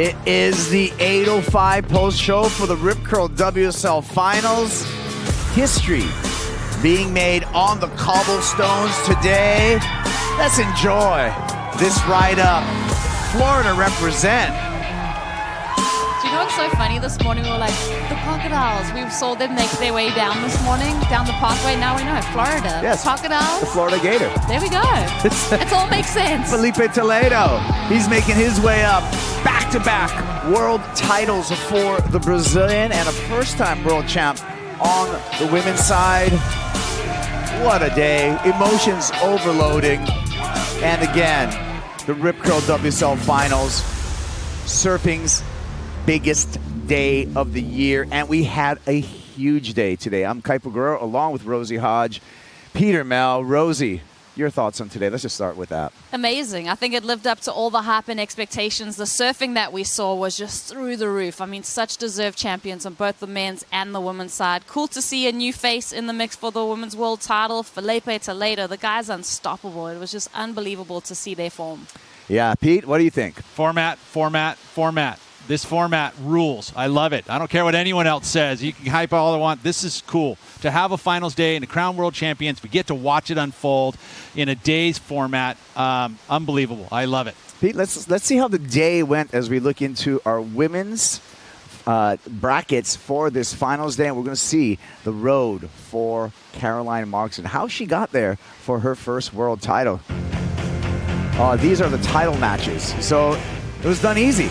It is the 8:05 post-show for the Rip Curl WSL Finals. History being made on the cobblestones today. Let's enjoy this ride up. Florida represent. Do you know what's so funny? This morning we were like, the crocodiles. We saw them make their way down this morning, down the pathway. Now we know, Florida. Yes, crocodiles. the Florida Gator. There we go. It all makes sense. Filipe Toledo, he's making his way up. Back-to-back world titles for the Brazilian and a first-time world champ on the women's side. What a day. Emotions overloading. And again, the Rip Curl WSL Finals, surfing's biggest day of the year, and we had a huge day today. I'm Kaipo Guerrero along with Rosie Hodge, Peter Mel. Rosie, your thoughts on today? Let's just start with that. Amazing. I think it lived up to all the hype and expectations. The surfing that we saw was just through the roof. I mean, such deserved champions on both the men's and the women's side. Cool to see a new face in the mix for the women's world title. Filipe Toledo, the guy's unstoppable. It was just unbelievable to see their form. Yeah, Pete, what do you think? Format. This format rules. I love it. I don't care what anyone else says. You can hype all they want. This is cool. To have a finals day and to crown world champions, we get to watch it unfold in a day's format. Unbelievable. I love it. Pete, let's see how the day went as we look into our women's brackets for this finals day. And we're going to see the road for Caroline Marks and how she got there for her first world title. These are the title matches. So it was done easy.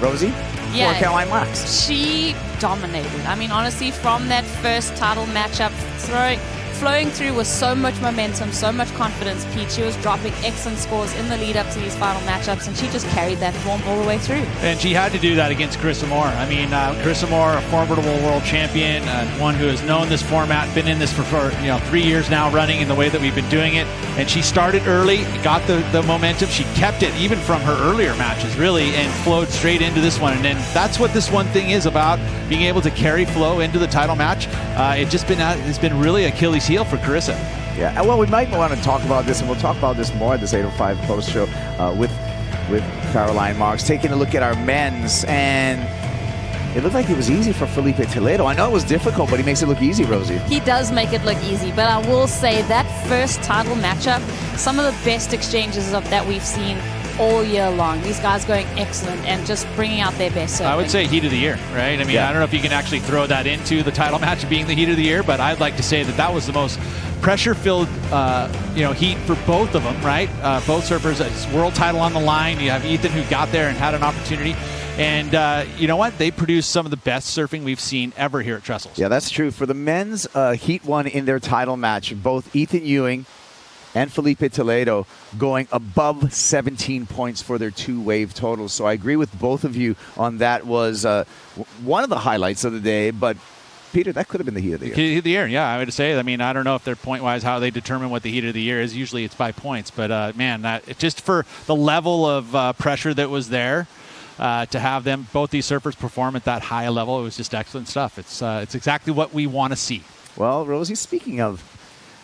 Rosie? Yeah, for Caroline Marks. She dominated. I mean, honestly, from that first title matchup, flowing through with so much momentum, so much confidence, Pete. She was dropping excellent scores in the lead up to these final matchups, and she just carried that form all the way through. And she had to do that against Carissa Moore. I mean, Carissa Moore, a formidable world champion, one who has known this format, been in this for 3 years now running in the way that we've been doing it. And she started early, got the momentum. She kept it even from her earlier matches, really, and flowed straight into this one. And then that's what this one thing is about, being able to carry flow into the title match. It's been really Achilles heel for Carissa. Yeah, well, we might want to talk about this, and we'll talk about this more at this 8:05 post show with Caroline Marks. Taking a look at our men's, and it looked like it was easy for Filipe Toledo. I know it was difficult, but he makes it look easy, Rosie. He does make it look easy, but I will say that first title matchup, some of the best exchanges that we've seen all year long. These guys going excellent and just bringing out their best surfing. I would say heat of the year, right? I mean, I don't know if you can actually throw that into the title match being the heat of the year, but I'd like to say that was the most pressure-filled, heat for both of them, right? Both surfers, it's world title on the line. You have Ethan who got there and had an opportunity. And you know what? They produced some of the best surfing we've seen ever here at Trestles. Yeah, that's true. For the men's, Heat won in their title match. Both Ethan Ewing and Filipe Toledo going above 17 points for their two-wave totals. So I agree with both of you on that. Was one of the highlights of the day, but Peter, that could have been the heat of the year. Heat of the year, yeah, I would say. I mean, I don't know if they're point-wise how they determine what the heat of the year is. Usually it's by points. But, just for the level of pressure that was there, to have them, both these surfers perform at that high level, it was just excellent stuff. It's exactly what we want to see. Well, Rosie, speaking of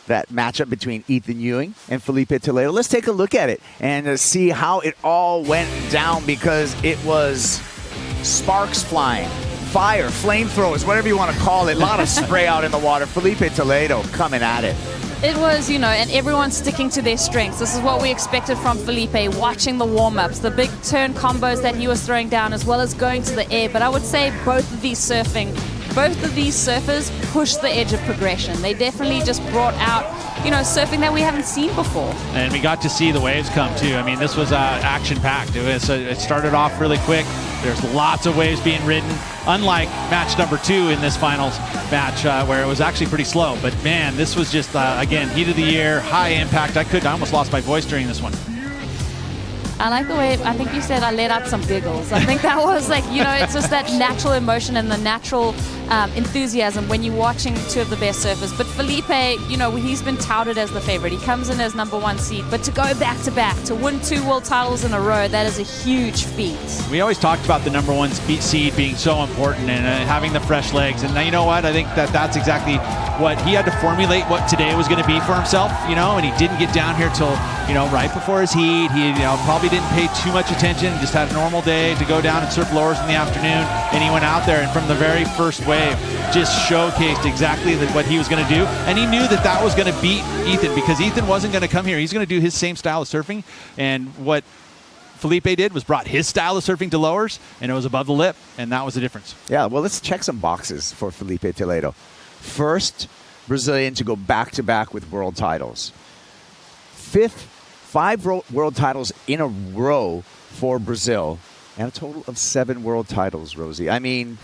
that matchup between Ethan Ewing and Filipe Toledo, let's take a look at it and see how it all went down, because it was sparks flying, fire, flamethrowers, whatever you want to call it. A lot of spray out in the water. Filipe Toledo coming at it. It was, and everyone's sticking to their strengths. This is what we expected from Filipe, watching the warm-ups, the big turn combos that he was throwing down, as well as going to the air. But I would say both of these surfers pushed the edge of progression. They definitely just brought out, surfing that we haven't seen before. And we got to see the waves come, too. I mean, this was action-packed. It started off really quick. There's lots of waves being ridden, unlike match number 2 in this finals match, where it was actually pretty slow. But, man, this was just, again, heat of the year, high impact. I almost lost my voice during this one. I like the way, I think you said I let out some giggles. I think that was it's just that natural emotion and the natural enthusiasm when you're watching two of the best surfers. But Filipe, he's been touted as the favorite. He comes in as #1 seed. But to go back-to-back, to win 2 world titles in a row, that is a huge feat. We always talked about the #1 seed being so important and having the fresh legs. And you know what? I think that's exactly what he had to formulate what today was going to be for himself, and he didn't get down here till right before his heat. He probably didn't pay too much attention, just had a normal day to go down and surf lowers in the afternoon, and he went out there and from the very first wave just showcased exactly what he was going to do, and he knew that was going to beat Ethan, because Ethan wasn't going to come here. He's going to do his same style of surfing, and what Filipe did was brought his style of surfing to lowers, and it was above the lip, and that was the difference. Yeah, well, let's check some boxes for Filipe Toledo. First Brazilian to go back-to-back with world titles. 5 world titles in a row for Brazil, and a total of 7 world titles, Rosie. I mean,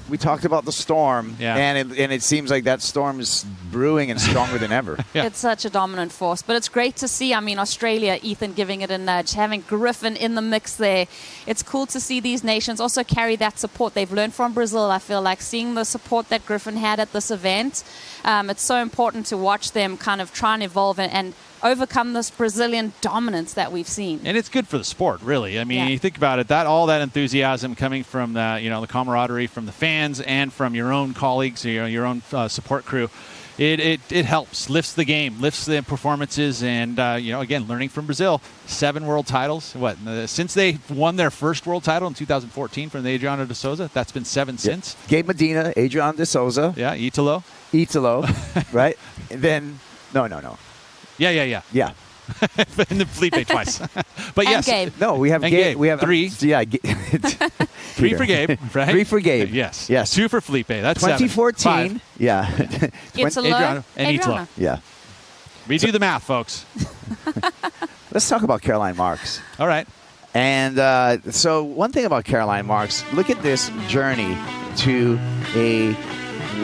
we talked about the storm, and it seems like that storm is brewing and stronger than ever. It's such a dominant force, but it's great to see. I mean, Australia, Ethan giving it a nudge, having Griffin in the mix there. It's cool to see these nations also carry that support. They've learned from Brazil, I feel like, seeing the support that Griffin had at this event. It's so important to watch them kind of try and evolve and overcome this Brazilian dominance that we've seen. And it's good for the sport, really. I mean, you think about it, all that enthusiasm coming from the camaraderie from the fans and from your own colleagues, your own support crew, it helps, lifts the game, lifts the performances, and again, learning from Brazil, 7 world titles. Since they won their first world title in 2014 from the Adriano de Souza, that's been 7 since. Gabe Medina, Adriano de Souza. Yeah, Italo, right? And then no. Yeah. And then Filipe twice. But and yes. Gabe. No, we have Gabe. We have 3. 3 for Gabe, right? 3 for Gabe. Yes. 2 for Filipe. That's 2014. 7. 5. Yeah. Italo and Italo. Yeah. Redo the math, folks. Let's talk about Caroline Marks. All right. And so one thing about Caroline Marks, look at this journey to a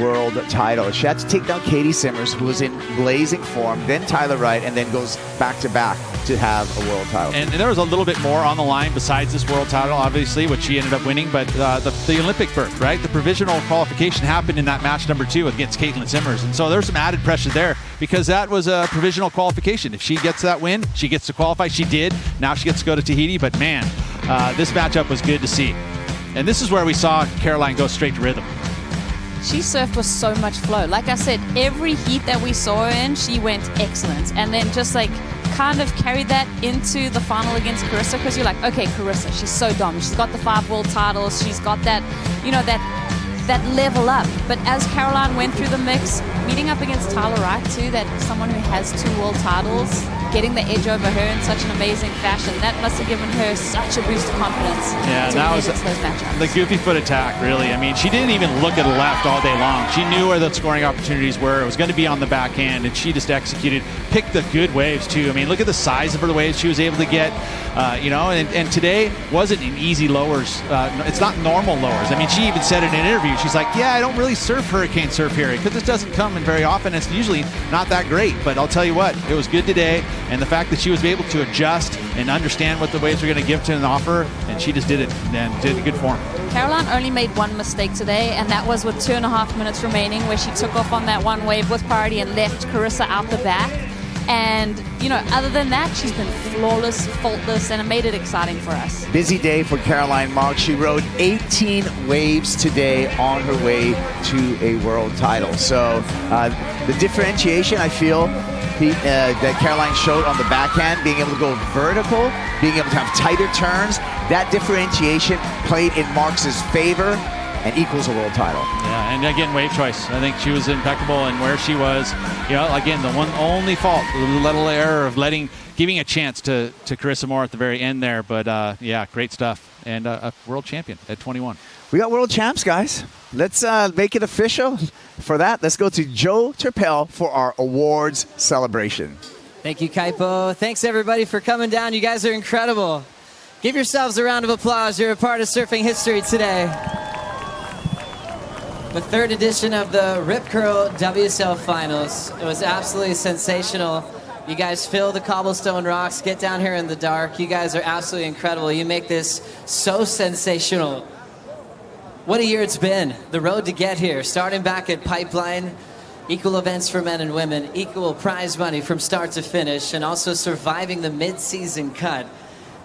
world title. She had to take down Katie Simmers, who was in blazing form, then Tyler Wright, and then goes back-to-back to have a world title. And there was a little bit more on the line besides this world title, obviously, which she ended up winning, but the Olympic berth, right? The provisional qualification happened in that match number 2 against Caitlin Simmers. And so there's some added pressure there because that was a provisional qualification. If she gets that win, she gets to qualify. She did. Now she gets to go to Tahiti. But, man, this matchup was good to see. And this is where we saw Caroline go straight to rhythm. She surfed with so much flow. Like I said, every heat that we saw her in, she went excellent. And then just like kind of carried that into the final against Carissa, because you're like, okay, Carissa, she's so dominant. She's got the 5 world titles. She's got that, that level up. But as Caroline went through the mix, meeting up against Tyler Wright too, that someone who has 2 world titles, getting the edge over her in such an amazing fashion, that must have given her such a boost of confidence. Yeah, that was the goofy foot attack, really. I mean, she didn't even look at the left all day long. She knew where the scoring opportunities were. It was going to be on the backhand, and she just executed, picked the good waves too. I mean, look at the size of her waves she was able to get, and today wasn't an easy lowers. It's not normal lowers. I mean, she even said in an interview, she's like, yeah, I don't really surf hurricane surf here because this doesn't come in very often. It's usually not that great, but I'll tell you what, it was good today. And the fact that she was able to adjust and understand what the waves were going to give to an offer, and she just did it and did it good form. Caroline only made 1 mistake today, and that was with 2.5 minutes remaining, where she took off on that 1 wave with priority and left Carissa out the back. And, other than that, she's been flawless, faultless, and it made it exciting for us. Busy day for Caroline Marks. She rode 18 waves today on her way to a world title. So the differentiation, I feel, that Caroline showed on the backhand, being able to go vertical, being able to have tighter turns, that differentiation played in Marks' favor and equals a world title. Yeah, and again, wave choice. I think she was impeccable in where she was. Again, the one only fault, the little error of giving a chance to Carissa Moore at the very end there. But great stuff. And a world champion at 21. We got world champs, guys. Let's make it official. For that, let's go to Joe Turpel for our awards celebration. Thank you, Kaipo. Thanks, everybody, for coming down. You guys are incredible. Give yourselves a round of applause. You're a part of surfing history today. The 3rd edition of the Rip Curl WSL Finals. It was absolutely sensational. You guys fill the cobblestone rocks, get down here in the dark. You guys are absolutely incredible. You make this so sensational. What a year it's been. The road to get here, starting back at Pipeline, equal events for men and women, equal prize money from start to finish, and also surviving the mid-season cut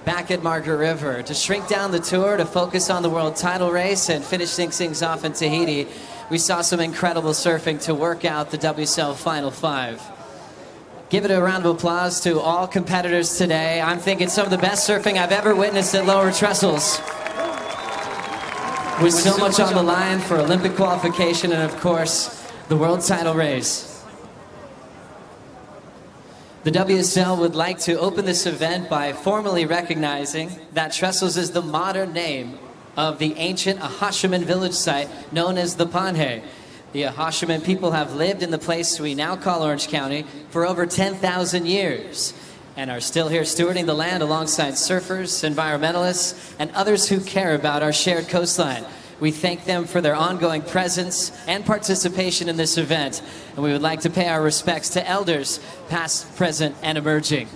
back at Margaret River, to shrink down the tour, to focus on the world title race and finish things off in Tahiti. We saw some incredible surfing to work out the WSL Final 5. Give it a round of applause to all competitors today. I'm thinking some of the best surfing I've ever witnessed at Lower Trestles. With so much on the line for Olympic qualification and, of course, the world title race. The WSL would like to open this event by formally recognizing that Trestles is the modern name of the ancient Ahashiman village site known as the Panhe. The Ahashiman people have lived in the place we now call Orange County for over 10,000 years and are still here stewarding the land alongside surfers, environmentalists, and others who care about our shared coastline. We thank them for their ongoing presence and participation in this event, and we would like to pay our respects to elders, past, present, and emerging.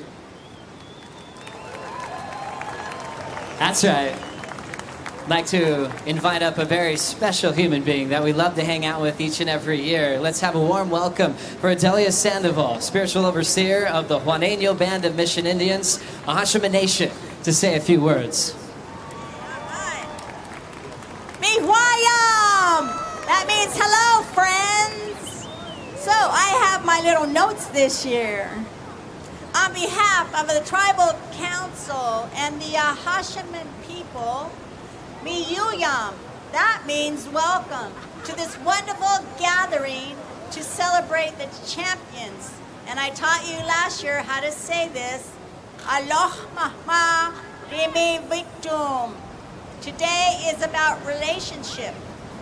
That's right. I'd like to invite up a very special human being that we love to hang out with each and every year. Let's have a warm welcome for Adelia Sandoval, spiritual overseer of the Juaneño Band of Mission Indians, Ahashiman Nation, to say a few words. Mihuayam! That means hello, friends. So I have my little notes this year. On behalf of the Tribal Council and the Ahashiman people, Miyuyam, that means welcome to this wonderful gathering to celebrate the champions. And I taught you last year how to say this. Aloh mahma rimi victum. Today is about relationship,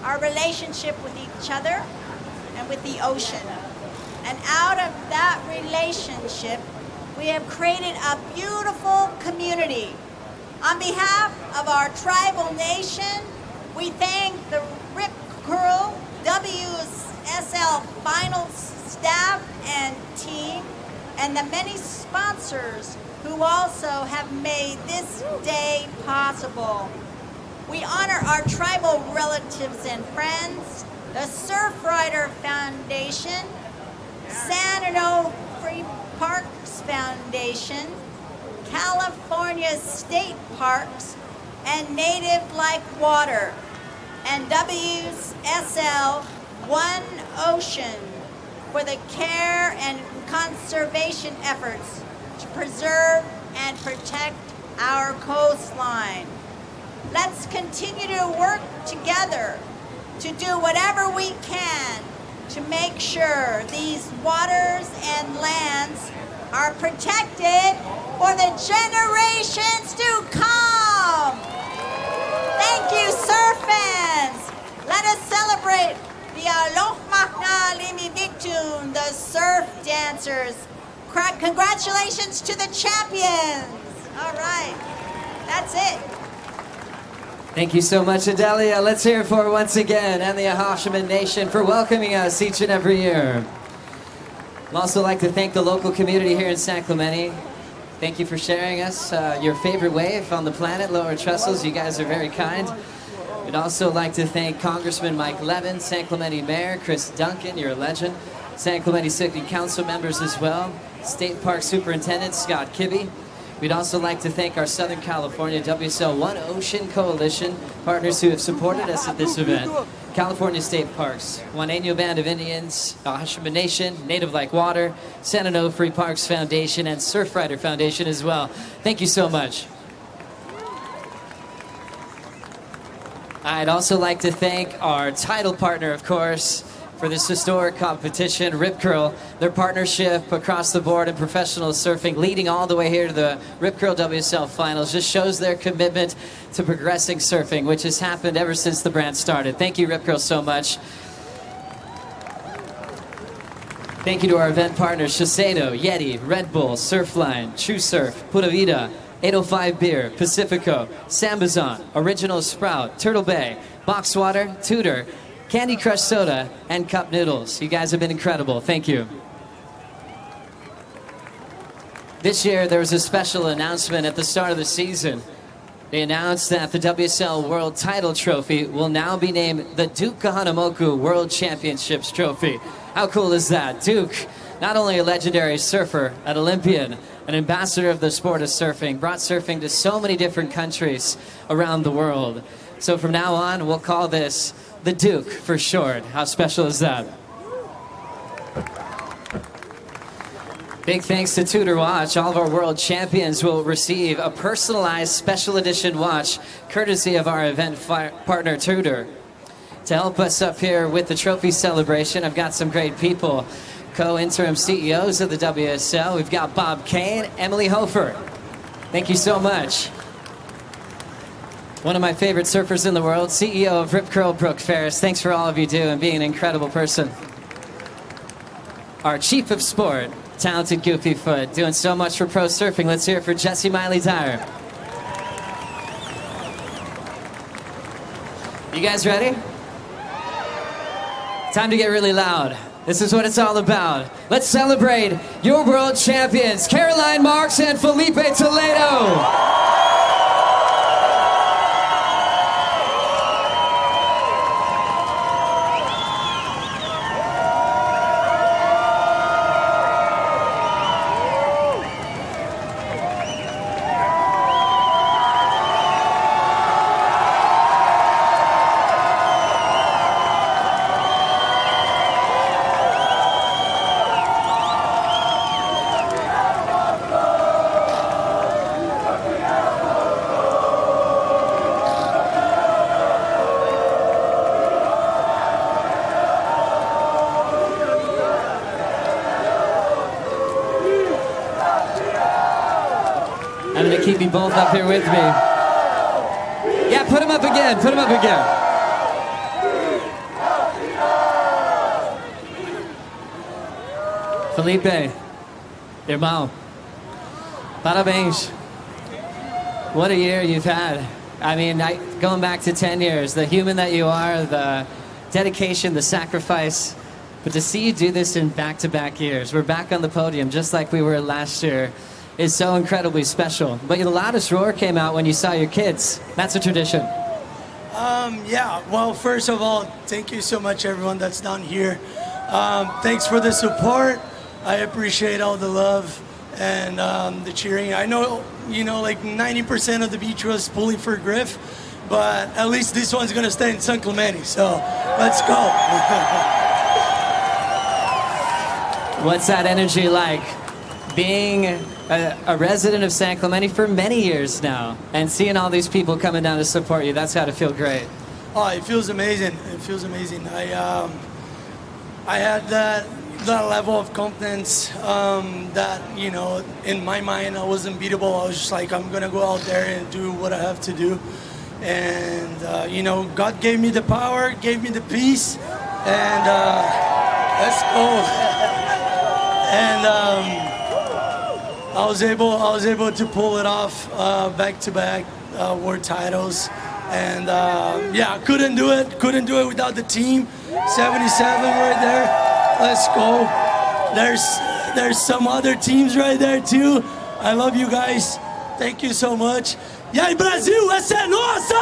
our relationship with each other and with the ocean. And out of that relationship, we have created a beautiful community. On behalf of our tribal nation, we thank the Rip Curl WSL Finals staff and team and the many sponsors who also have made this day possible. We honor our tribal relatives and friends, the Surfrider Foundation, San Free Parks Foundation, California State Parks, and Native Like Water, and WSL One Ocean for the care and conservation efforts to preserve and protect our coastline. Let's continue to work together to do whatever we can to make sure these waters and lands are protected for the generations to come. Thank you, surf fans. Let us celebrate the Aloh Mahna Limi Victun, the surf dancers. Congratulations to the champions. All right, that's it. Thank you so much, Adelia. Let's hear it for once again, and the Ahashiman Nation for welcoming us each and every year. I'd also like to thank the local community here in San Clemente. Thank you for sharing us your favorite wave on the planet, Lower Trestles. You guys are very kind. We'd also like to thank Congressman Mike Levin, San Clemente Mayor Chris Duncan, you're a legend, San Clemente City Council members as well, State Park Superintendent Scott Kibbe. We'd also like to thank our Southern California WSL One Ocean Coalition partners who have supported us at this event. California State Parks, Juaneño Band of Indians, Ahashiman Nation, Native Like Water, San Onofre Parks Foundation, and Surfrider Foundation as well. Thank you so much. I'd also like to thank our title partner, of course, for this historic competition, Rip Curl. Their partnership across the board in professional surfing, leading all the way here to the Rip Curl WSL Finals, just shows their commitment to progressing surfing, which has happened ever since the brand started. Thank you, Rip Curl, so much. Thank you to our event partners, Shiseido, Yeti, Red Bull, Surfline, True Surf, Pura Vida, 805 Beer, Pacifico, Sambazon, Original Sprout, Turtle Bay, Boxwater, Tudor, Candy Crush Soda, and Cup Noodles. You guys have been incredible. Thank you. This year, there was a special announcement at the start of the season. They announced that the WSL World Title Trophy will now be named the Duke Kahanamoku World Championships Trophy. How cool is that? Duke, not only a legendary surfer, an Olympian, an ambassador of the sport of surfing, brought surfing to so many different countries around the world. So from now on, we'll call this the Duke for short. How special is that? Big thanks to Tudor Watch. All of our world champions will receive a personalized special edition watch courtesy of our event partner Tudor. To help us up here with the trophy celebration, I've got some great people. Co-interim CEOs of the WSL. We've got Bob Kane, Emily Hofer. Thank you so much. One of my favorite surfers in the world, CEO of Rip Curl, Brooke Ferris. Thanks for all of you do and being an incredible person. Our chief of sport, talented Goofy Foot, doing so much for pro surfing. Let's hear it for Jesse Miley Tyre. You guys ready? Time to get really loud. This is what it's all about. Let's celebrate your world champions, Caroline Marks and Filipe Toledo. I'm gonna keep you both up here with me. Yeah, put him up again, put him up again. Filipe, irmão, parabéns. What a year you've had. I mean, going back to 10 years, the human that you are, the dedication, the sacrifice, but to see you do this in back-to-back years, we're back on the podium just like we were last year, is so incredibly special. But the loudest roar came out when you saw your kids. That's a tradition. Yeah, well, first of all, thank you so much, everyone that's down here. Thanks for the support. I appreciate all the love and the cheering. I know, like 90% of the beach was pulling for Griff, but at least this one's gonna stay in San Clemente, so let's go. What's that energy like? Being a resident of San Clemente for many years now and seeing all these people coming down to support you, that's gotta feel great. Oh, it feels amazing. It feels amazing. I had that level of confidence that, in my mind I was unbeatable. I was just like, I'm gonna go out there and do what I have to do. And, God gave me the power, gave me the peace, and let's go. And I was able to pull it off back-to-back world titles. And yeah, couldn't do it without the team. 77 right there. Let's go. There's some other teams right there too. I love you guys. Thank you so much. E aí, Brasil, essa é nossa!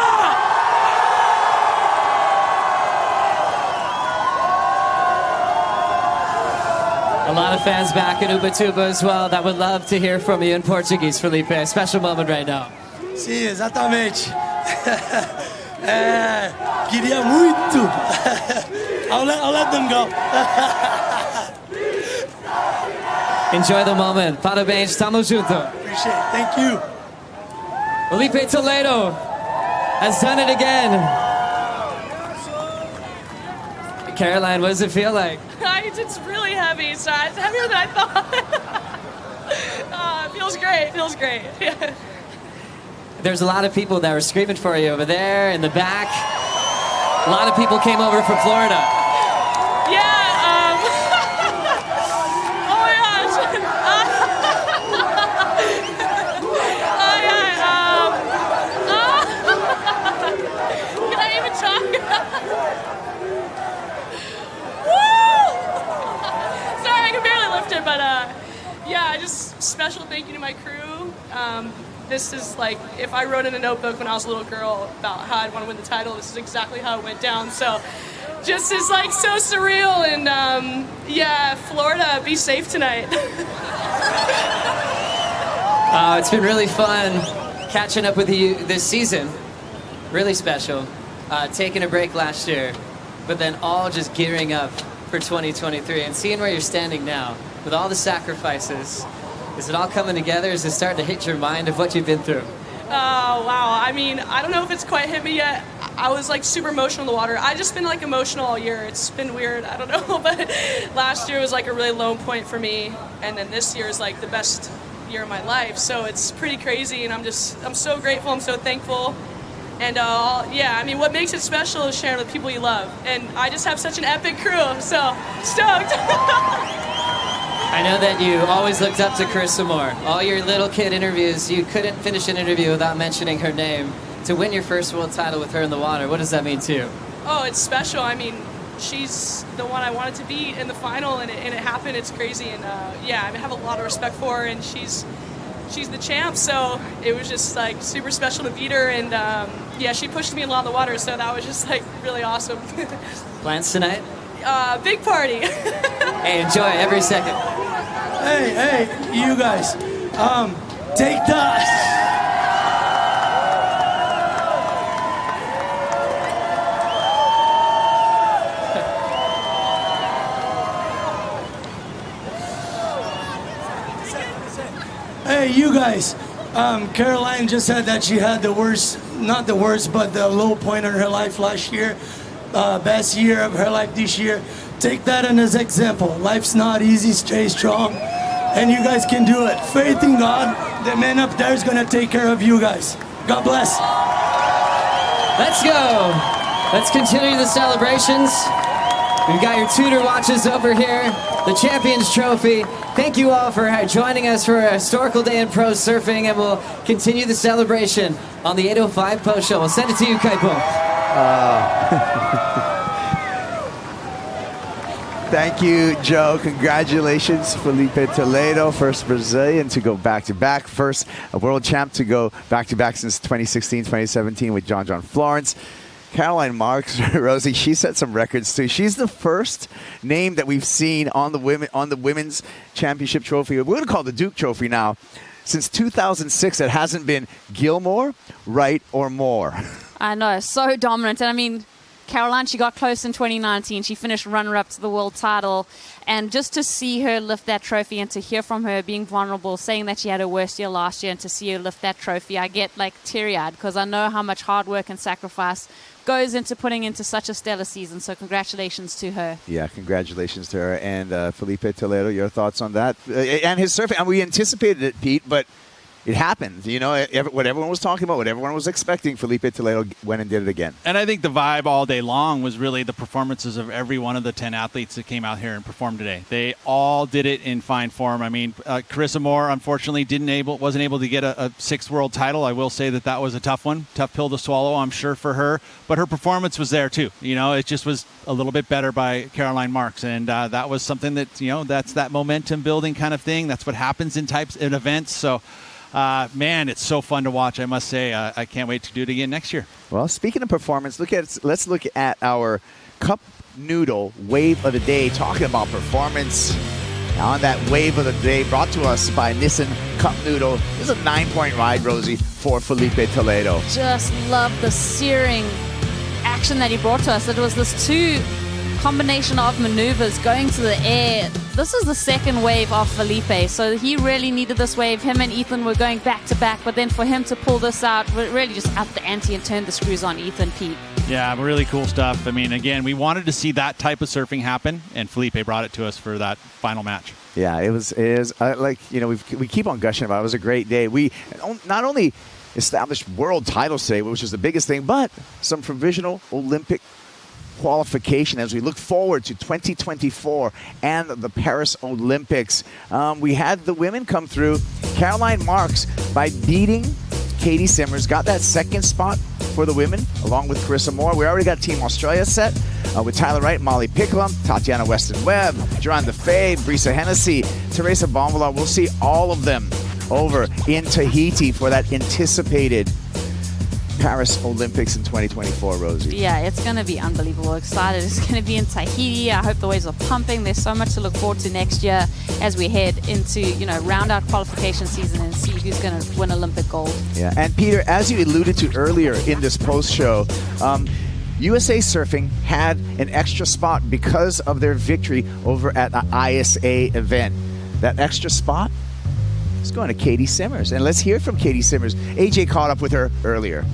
A lot of fans back in Ubatuba as well that would love to hear from you in Portuguese, Filipe. A special moment right now. Sim, exatamente. Queria muito. I'll let them go. Enjoy the moment. Parabéns, tamo junto. Appreciate it. Thank you. Filipe Toledo has done it again. Caroline, what does it feel like? It's really heavy, so it's heavier than I thought. Feels great, feels great. There's a lot of people that were screaming for you over there in the back. A lot of people came over from Florida. Yeah, oh my gosh. Oh yeah, can I even talk? Sorry, I can barely lift it, but yeah, just special thank you to my crew. This is like, if I wrote in a notebook when I was a little girl about how I'd want to win the title, this is exactly how it went down. So just is like so surreal. And yeah, Florida, be safe tonight. It's been really fun catching up with you this season. Really special. Taking a break last year, but then all just gearing up for 2023 and seeing where you're standing now. with all the sacrifices, is it all coming together? Is it starting to hit your mind of what you've been through? Oh, wow. I mean, I don't know if it's quite hit me yet. I was like super emotional in the water. I just been like emotional all year. It's been weird. I don't know. But last year was like a really low point for me. And then this year is like the best year of my life. So it's pretty crazy. And I'm so grateful. I'm so thankful. And yeah, I mean, what makes it special is sharing with people you love. And I just have such an epic crew. So stoked. I know that you always looked up to Carissa Moore. All your little kid interviews, you couldn't finish an interview without mentioning her name. To win your first world title with her in the water, what does that mean to you? Oh, it's special. I mean, she's the one I wanted to beat in the final, and it happened. It's crazy. And yeah, I have a lot of respect for her, and she's the champ. So it was just like super special to beat her. And yeah, she pushed me a lot in the water, so that was just like really awesome. Plans tonight? Big party. Hey, enjoy every second. Hey, you guys, take that. Hey, you guys, Caroline just said that she had the worst, not the worst, but the low point in her life last year. Best year of her life this year. Take that as an example. Life's not easy, stay strong, and you guys can do it. Faith in God, the man up there is gonna take care of you guys. God bless. Let's go. Let's continue the celebrations. We've got your Tudor watches over here, the Champions Trophy. Thank you all for joining us for a historical day in pro surfing, and we'll continue the celebration on the 805 post show. We'll send it to you, Kaipo. Thank you, Joe. Congratulations, Filipe Toledo, first Brazilian to go back-to-back, first a world champ to go back-to-back since 2016, 2017 with John Florence. Caroline Marks, Rosie, she set some records too. She's the first name that we've seen on the women's championship trophy. We're going to call it the Duke Trophy now. Since 2006, it hasn't been Gilmore, Wright, or Moore. I know, so dominant. And I mean, Caroline, she got close in 2019. She finished runner-up to the world title. And just to see her lift that trophy and to hear from her being vulnerable, saying that she had her worst year last year, and to see her lift that trophy, I get like teary-eyed because I know how much hard work and sacrifice goes into putting into such a stellar season. So congratulations to her. Yeah, congratulations to her. And Filipe Toledo, your thoughts on that? And his surfing. And we anticipated it, Pete, but it happened. You know, what everyone was talking about, what everyone was expecting, Filipe Toledo went and did it again. And I think the vibe all day long was really the performances of every one of the 10 athletes that came out here and performed today. They all did it in fine form. I mean, Carissa Moore, unfortunately, wasn't able to get a sixth world title. I will say that was a tough one, tough pill to swallow, I'm sure, for her. But her performance was there, too. You know, it just was a little bit better by Caroline Marks. And that was something that, you know, that's that momentum building kind of thing. That's what happens in events. So, man, it's so fun to watch, I must say. I can't wait to do it again next year. Well, speaking of performance, let's look at our Cup Noodle Wave of the Day, talking about performance. On that Wave of the Day, brought to us by Nissan Cup Noodle. This is a 9-point ride, Rosie, for Filipe Toledo. Just love the searing action that he brought to us. It was this combination of maneuvers going to the air. This is the second wave of Filipe, so he really needed this wave. Him and Ethan were going back to back, but then for him to pull this out, really just upped the ante and turned the screws on Ethan, Pete. Yeah, really cool stuff. I mean, again, we wanted to see that type of surfing happen, and Filipe brought it to us for that final match. Yeah, it is like, you know, we keep on gushing about it. It was a great day. We not only established world titles today, which is the biggest thing, but some provisional Olympic qualification as we look forward to 2024 and the Paris Olympics. We had the women come through. Caroline Marks, by beating Katie Simmers, got that second spot for the women, along with Carissa Moore. We already got Team Australia set with Tyler Wright, Molly Picklum, Tatiana Weston-Webb, Joanne DeFay, Brisa Hennessy, Teresa Bonvilla. We'll see all of them over in Tahiti for that anticipated Paris Olympics in 2024, Rosie. Yeah, it's going to be unbelievable. Excited. It's going to be in Tahiti. I hope the waves are pumping. There's so much to look forward to next year as we head into, round out qualification season and see who's going to win Olympic gold. Yeah, and Peter, as you alluded to earlier in this post-show, USA Surfing had an extra spot because of their victory over at the ISA event. that extra spot is going to Katie Simmers. And let's hear from Katie Simmers. AJ caught up with her earlier.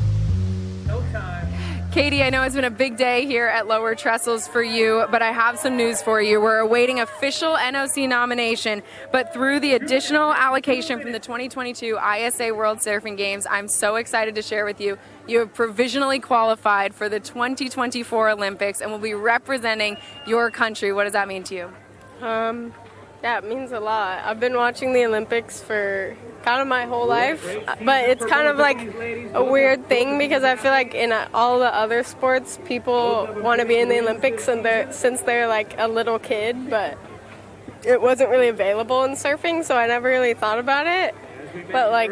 Katie, I know it's been a big day here at Lower Trestles for you, but I have some news for you. We're awaiting official NOC nomination, but through the additional allocation from the 2022 ISA World Surfing Games, I'm so excited to share with you, you have provisionally qualified for the 2024 Olympics and will be representing your country. What does that mean to you? Yeah, it means a lot. I've been watching the Olympics for kind of my whole life, but it's kind of like a weird thing because I feel like in all the other sports, people want to be in the Olympics since they're like a little kid, but it wasn't really available in surfing, so I never really thought about it. But like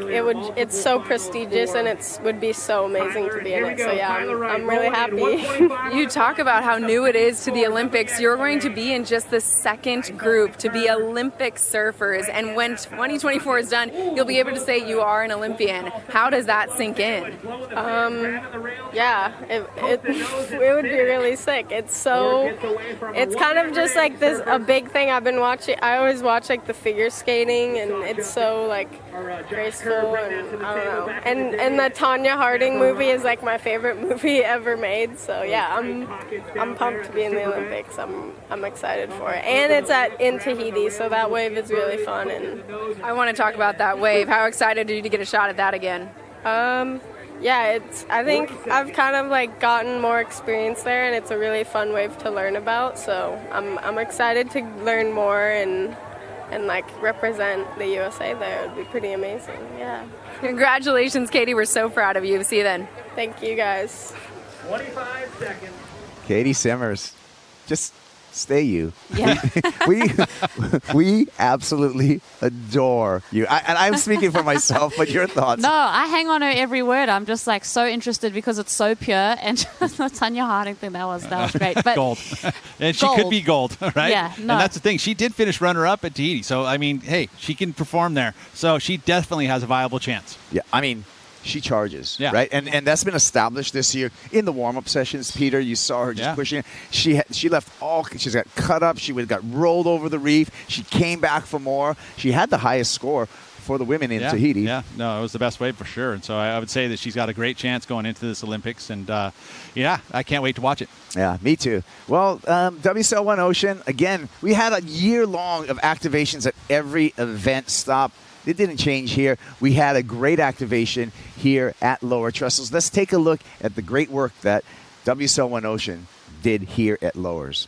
it's so prestigious and it would be so amazing to be in it. So yeah, I'm really happy. You talk about how new it is to the Olympics. You're going to be in just the second group to be Olympic surfers, and when 2024 is done, you'll be able to say you are an Olympian. How does that sink in? Yeah, it would be really sick. It's kind of just like a big thing I've been watching. I always watch like the figure skating, and it's so like graceful, and I don't know. And the Tanya Harding movie is like my favorite movie ever made. So yeah, I'm pumped to be in the Olympics. I'm excited for it, and it's in Tahiti, so that wave is really fun. And I want to talk about that wave. How excited are you to get a shot at that again? Yeah, I think I've kind of like gotten more experience there, and it's a really fun wave to learn about. So I'm excited to learn more and like represent the USA there. It would be pretty amazing. Yeah. Congratulations, Katie. We're so proud of you. See you then. Thank you, guys. 25 seconds. Katie Simmers, just stay you. Yeah. We absolutely adore you. And I'm speaking for myself, but your thoughts? No, I hang on her every word. I'm just like so interested because it's so pure. And the Tanya Harding thing, that was great. But Gold. And she could be gold, right? Yeah, no. And that's the thing. She did finish runner-up at Tahiti. So, I mean, hey, she can perform there. So she definitely has a viable chance. Yeah, I mean, she charges, yeah. Right? And that's been established this year in the warm-up sessions. Peter, you saw her just pushing it. She left she's got cut up. She got rolled over the reef. She came back for more. She had the highest score for the women in Tahiti. Yeah, no, it was the best wave for sure. And so I would say that she's got a great chance going into this Olympics. And, yeah, I can't wait to watch it. Yeah, me too. Well, WSL One Ocean, again, we had a year-long of activations at every event stop. It didn't change here. We had a great activation here at Lower Trestles. Let's take a look at the great work that WSL One Ocean did here at Lowers.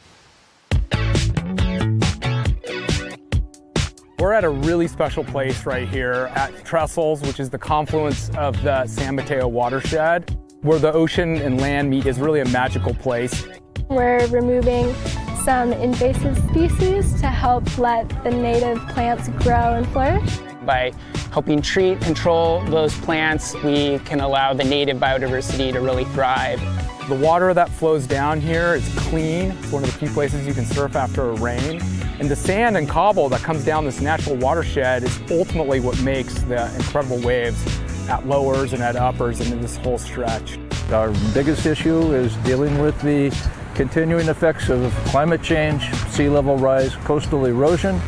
We're at a really special place right here at Trestles, which is the confluence of the San Mateo watershed. Where the ocean and land meet is really a magical place. We're removing some invasive species to help let the native plants grow and flourish. By helping treat, control those plants, we can allow the native biodiversity to really thrive. The water that flows down here is clean. It's one of the few places you can surf after a rain. And the sand and cobble that comes down this natural watershed is ultimately what makes the incredible waves at Lowers and at Uppers and in this whole stretch. Our biggest issue is dealing with the continuing effects of climate change, sea level rise, coastal erosion.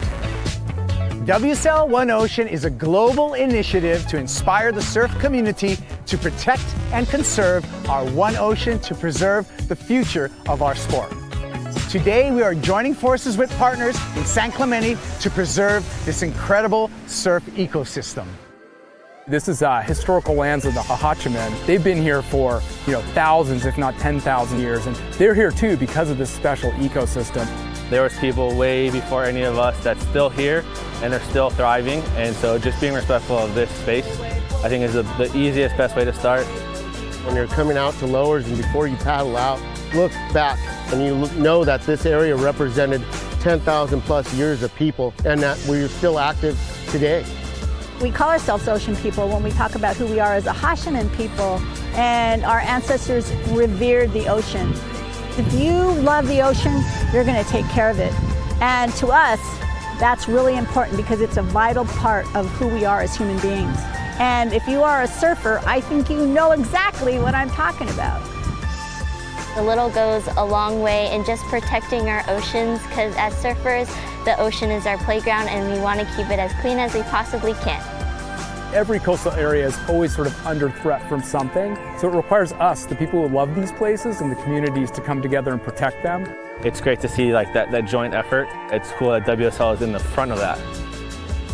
WSL One Ocean is a global initiative to inspire the surf community to protect and conserve our one ocean to preserve the future of our sport. Today, we are joining forces with partners in San Clemente to preserve this incredible surf ecosystem. This is historical lands of the Hahachimen. They've been here for thousands, if not 10,000 years, and they're here too because of this special ecosystem. There was people way before any of us that's still here and they're still thriving, and so just being respectful of this space I think is the easiest, best way to start. When you're coming out to Lowers and before you paddle out, look back and you know that this area represented 10,000 plus years of people and that we're still active today. We call ourselves ocean people when we talk about who we are as a Hachimen people, and our ancestors revered the ocean. If you love the ocean, you're going to take care of it. And to us, that's really important because it's a vital part of who we are as human beings. And if you are a surfer, I think you know exactly what I'm talking about. A little goes a long way in just protecting our oceans, because as surfers, The ocean is our playground, and we want to keep it as clean as we possibly can. Every coastal area is always sort of under threat from something, so it requires us, the people who love these places and the communities, to come together and protect them. It's great to see like that joint effort. It's cool that WSL is in the front of that.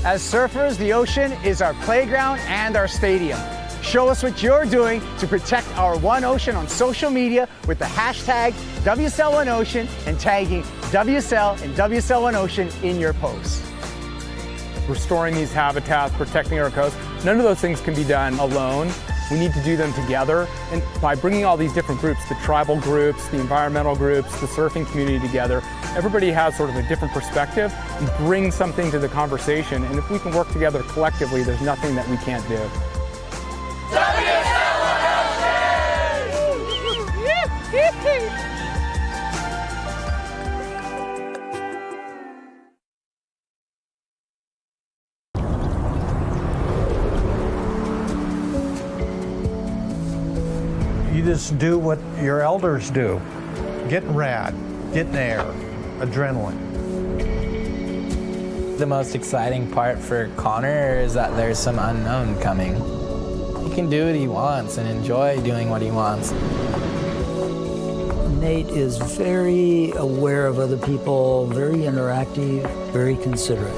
As surfers, the ocean is our playground and our stadium. Show us what you're doing to protect our One Ocean on social media with the hashtag WSL1Ocean and tagging WSL and WSL1Ocean in your posts. Restoring these habitats, protecting our coast, none of those things can be done alone. We need to do them together, and by bringing all these different groups, the tribal groups, the environmental groups, the surfing community together, everybody has sort of a different perspective and brings something to the conversation, and if we can work together collectively, there's nothing that we can't do. You just do what your elders do. Getting rad, getting air, adrenaline. The most exciting part for Connor is that there's some unknown coming. He can do what he wants and enjoy doing what he wants. Nate is very aware of other people, very interactive, very considerate.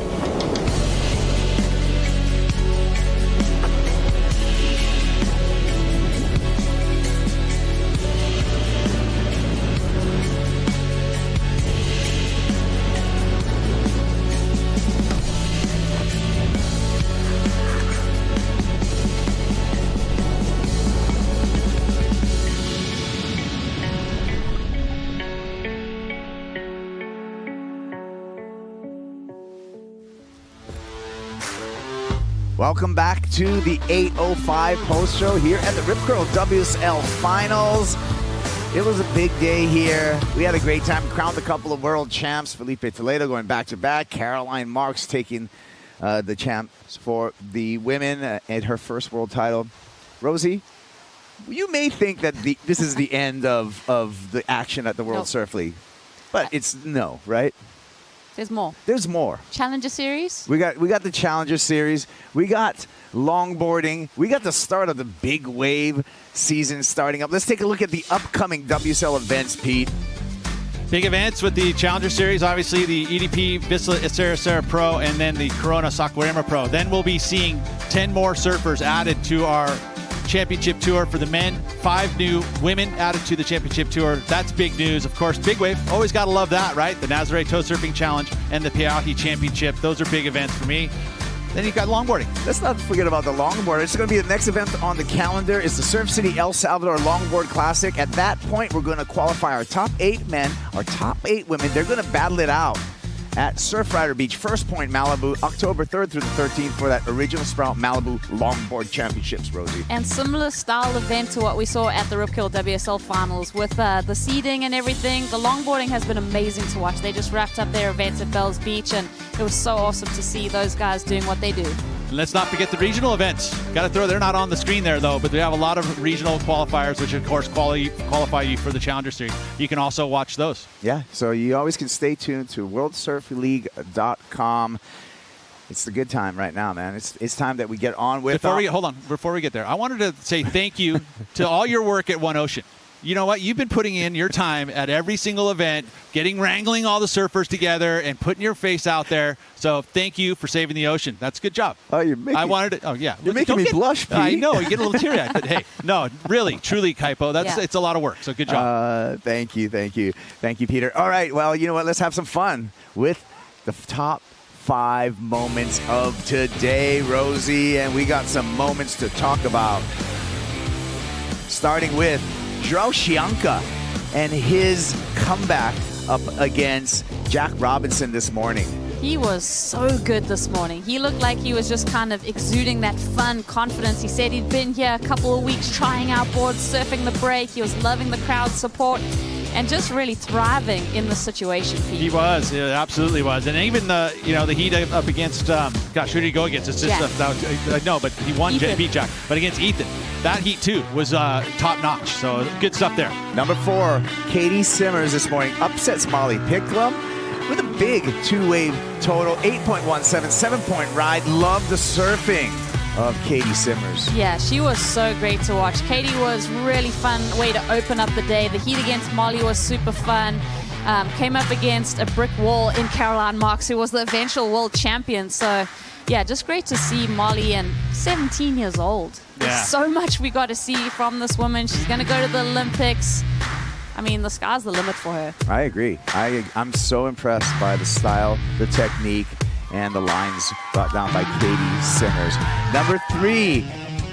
Welcome back to the 8:05 post show here at the Rip Curl WSL Finals. It was a big day here. We had a great time. Crowned a couple of world champs. Filipe Toledo going back-to-back. Caroline Marks taking the champs for the women at her first world title. Rosie, you may think that this is the end of the action at the World Surf League, but it's no, right? There's more. There's more. Challenger Series? We got the Challenger Series. We got longboarding. We got the start of the big wave season starting up. Let's take a look at the upcoming WSL events, Pete. Big events with the Challenger Series, obviously the EDP Vissla Isera Pro and then the Corona Saquarema Pro. Then we'll be seeing 10 more surfers added to our championship tour for the men. 5 new women added to the championship tour. That's big news. Of course, big wave. Always got to love that, right? The Nazare Toe Surfing Challenge and the Peahi Championship. Those are big events for me. Then you've got longboarding. Let's not forget about the longboard. It's going to be the next event on the calendar. It's the Surf City El Salvador Longboard Classic. At that point, we're going to qualify our top 8 men, our top 8 women. They're going to battle it out at Surfrider Beach, First Point, Malibu, October 3rd through the 13th for that Original Sprout Malibu Longboard Championships, Rosie. And similar style event to what we saw at the Rip Curl WSL Finals with the seeding and everything. The longboarding has been amazing to watch. They just wrapped up their events at Bells Beach, and it was so awesome to see those guys doing what they do. And let's not forget the regional events. Got to throw, they're not on the screen there though, but we have a lot of regional qualifiers, which of course qualify you for the Challenger Series. You can also watch those. Yeah, so you always can stay tuned to worldsurfleague.com. It's the good time right now, man. It's time that we get on with. Before we get there, I wanted to say thank you to all your work at One Ocean. You know what? You've been putting in your time at every single event, wrangling all the surfers together and putting your face out there. So thank you for saving the ocean. That's a good job. Oh, you're making You're making me blush, Pete. I know. You get a little teary-eyed. But hey, no, really, truly, Kaipo, it's a lot of work. So good job. Thank you, Peter. All right, well, you know what? Let's have some fun with the top 5 moments of today, Rosie. And we got some moments to talk about. Starting with João Chianca and his comeback up against Jack Robinson this morning. He was so good this morning. He looked like he was just kind of exuding that fun confidence. He said he'd been here a couple of weeks trying out boards, surfing the break. He was loving the crowd support and just really thriving in the situation, Pete. He was. It absolutely was. And even the heat up against, who did he go against? It's just no, but he won, beat Jack. But against Ethan, that heat too was top-notch. So good stuff there. Number 4, Katie Simmers this morning upsets Molly Picklum. with a big 2-wave total, 8.17, 7-point ride. Love the surfing of Katie Simmers. Yeah, she was so great to watch. Katie was really fun way to open up the day. The heat against Molly was super fun. Came up against a brick wall in Caroline Marks, who was the eventual world champion. So, yeah, just great to see Molly, and 17 years old. There's so much we got to see from this woman. She's going to go to the Olympics. I mean, the sky's the limit for her. I agree. I'm so impressed by the style, the technique, and the lines brought down by Katie Simmers. Number 3,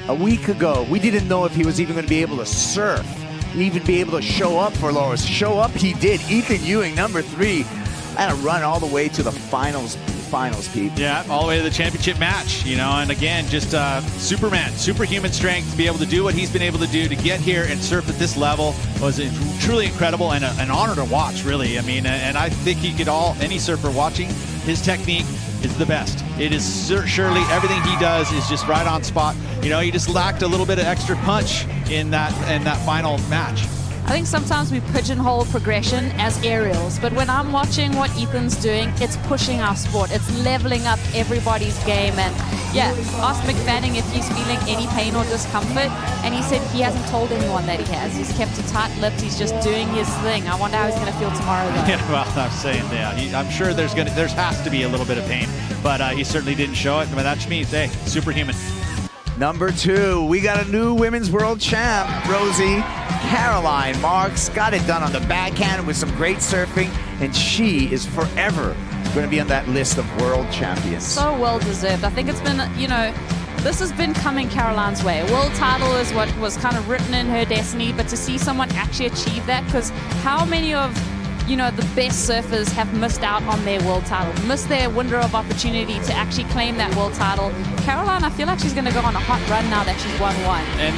a week ago, we didn't know if he was even going to be able to surf, even be able to show up for Lois. Show up he did. Ethan Ewing, number 3, had a run all the way to the finals, Pete. Yeah, all the way to the championship match, you know, and again, just Superman, superhuman strength to be able to do what he's been able to do to get here and surf at this level was truly incredible and an honor to watch, really. I mean, and I think any surfer watching, his technique is the best. It is surely everything he does is just right on spot. You know, he just lacked a little bit of extra punch in that final match. I think sometimes we pigeonhole progression as aerials, but when I'm watching what Ethan's doing, it's pushing our sport. It's leveling up everybody's game. And yeah, ask McFadden if he's feeling any pain or discomfort, and he said he hasn't told anyone that he has. He's kept it tight-lipped. He's just doing his thing. I wonder how he's going to feel tomorrow, though. Yeah, well, I'm saying, yeah, I'm sure there has to be a little bit of pain, but he certainly didn't show it. But that just means, hey, superhuman. Number 2, we got a new women's world champ, Rosie. Caroline Marks got it done on the backhand with some great surfing, and she is forever going to be on that list of world champions. So well deserved. I think it's been, you know, this has been coming Caroline's way. A world title is what was kind of written in her destiny, but to see someone actually achieve that, because how many of, you know, the best surfers have missed out on their world title, missed their window of opportunity to actually claim that world title. Caroline, I feel like she's going to go on a hot run now that she's won one. And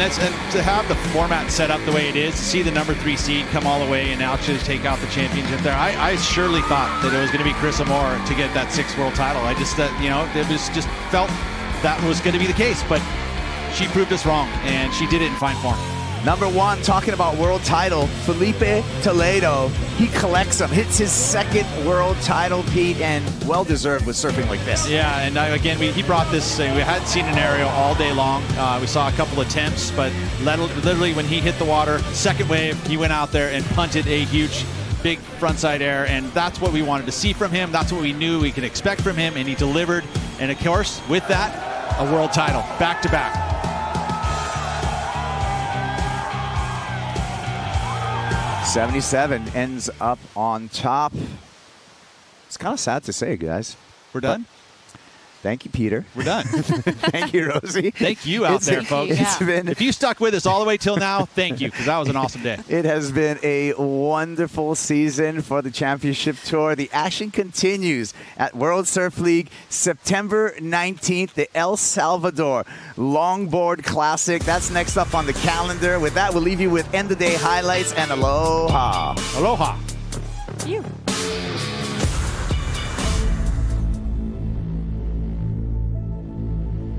to have the format set up the way it is, to see the number 3 seed come all the way and actually take out the championship there, I surely thought that it was going to be Carissa Moore to get that 6th world title. I just, you know, it was just felt that was going to be the case, but she proved us wrong, and she did it in fine form. Number 1, talking about world title, Filipe Toledo. He collects them, hits his 2nd world title, Pete, and well-deserved with surfing like this. Yeah, and again, he brought this, we hadn't seen an aerial all day long. We saw a couple attempts, but literally when he hit the water, 2nd wave, he went out there and punted a huge, big frontside air, and that's what we wanted to see from him. That's what we knew we could expect from him, and he delivered. And of course, with that, a world title, back-to-back. 77 ends up on top. It's kind of sad to say, guys. We're done? Thank you, Peter. We're done. Thank you, Rosie. Thank you out there, folks. If you stuck with us all the way till now, thank you, because that was an awesome day. It has been a wonderful season for the championship tour. The action continues at World Surf League, September 19th, the El Salvador Longboard Classic. That's next up on the calendar. With that, we'll leave you with end-of-day highlights and aloha. Aloha. You.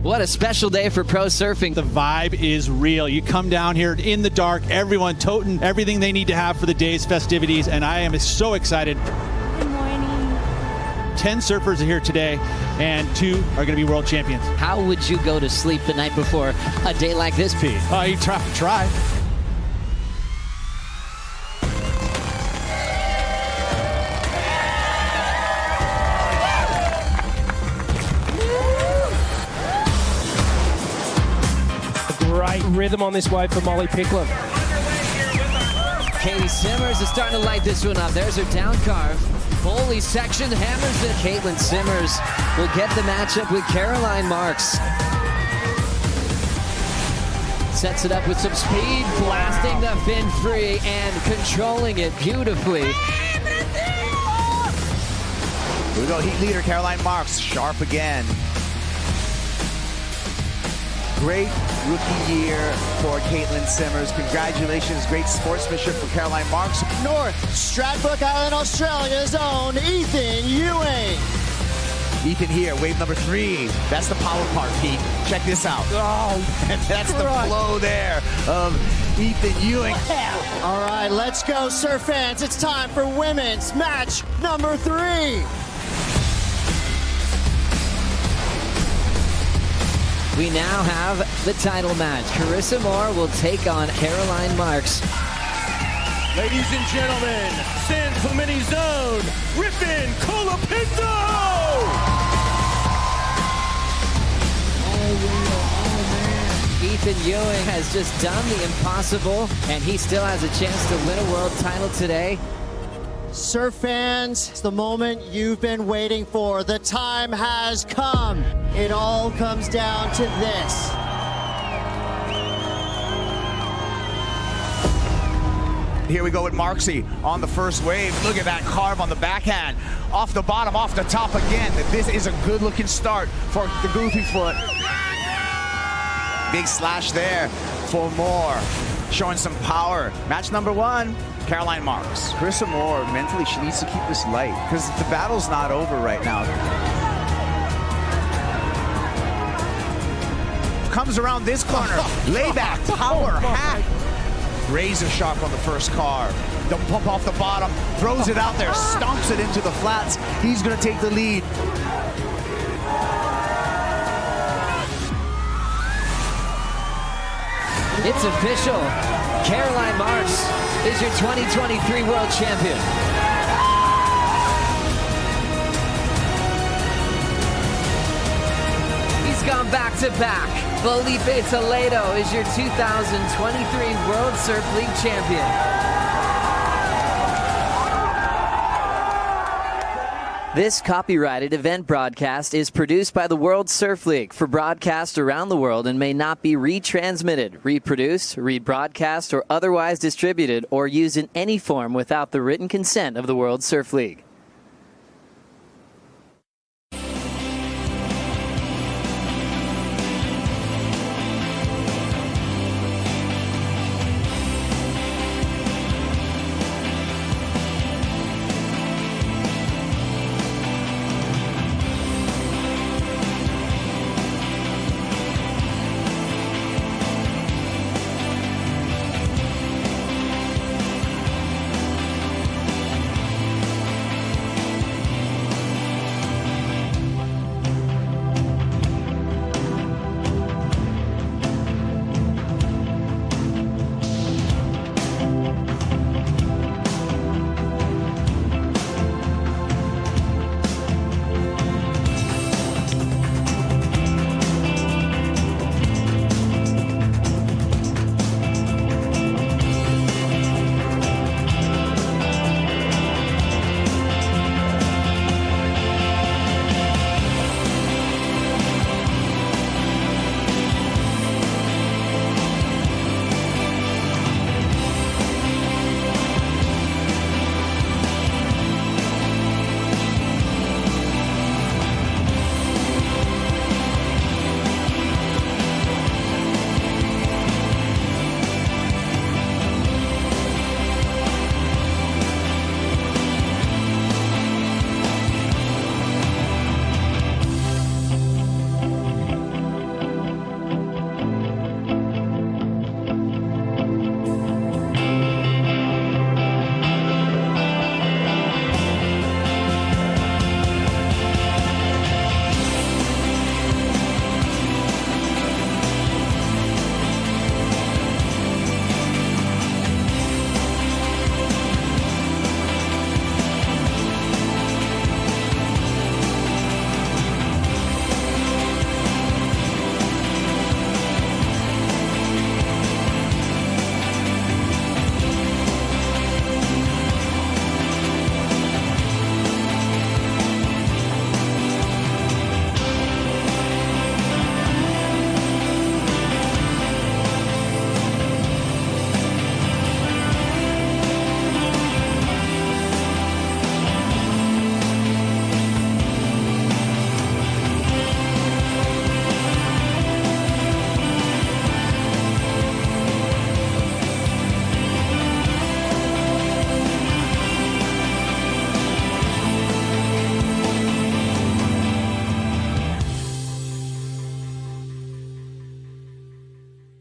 What a special day for pro surfing. The vibe is real. You come down here in the dark, everyone toting everything they need to have for the day's festivities, and I am so excited. Good morning. 10 surfers are here today, and 2 are going to be world champions. How would you go to sleep the night before a day like this, Pete? You try. Great rhythm on this wave for Molly Picklum. Katie Simmers is starting to light this one up. There's her down carve. Foley section hammers it. Caitlin Simmers will get the matchup with Caroline Marks. Sets it up with some speed, blasting the fin free and controlling it beautifully. Here we go, heat leader Caroline Marks, sharp again. Great rookie year for Caitlin Simmers. Congratulations, great sportsmanship for Caroline Marks. North Stradbroke Island, Australia's own Ethan Ewing. Ethan here, wave number 3. That's the power part, Pete. Check this out. Oh, and that's the flow there of Ethan Ewing. All right, let's go, surf fans. It's time for women's match number 3. We now have the title match. Carissa Moore will take on Caroline Marks. Ladies and gentlemen, San Clemente Zone, Rippin Colapinto! Ethan Ewing has just done the impossible, and he still has a chance to win a world title today. Surf fans, it's the moment you've been waiting for. The time has come. It all comes down to this. Here we go with Marksy on the first wave. Look at that carve on the backhand. Off the bottom, off the top again. This is a good-looking start for the goofy foot. Big slash there for Moore, showing some power. Match number 1, Caroline Marks. Carissa Moore, mentally, she needs to keep this light because the battle's not over right now. Comes around this corner, layback, power, hack. Razor sharp on the first carve. The pump off the bottom, throws it out there, stomps it into the flats. He's gonna take the lead. It's official. Caroline Marks is your 2023 world champion. He's gone back to back. Filipe Toledo is your 2023 World Surf League champion. This copyrighted event broadcast is produced by the World Surf League for broadcast around the world and may not be retransmitted, reproduced, rebroadcast, or otherwise distributed or used in any form without the written consent of the World Surf League.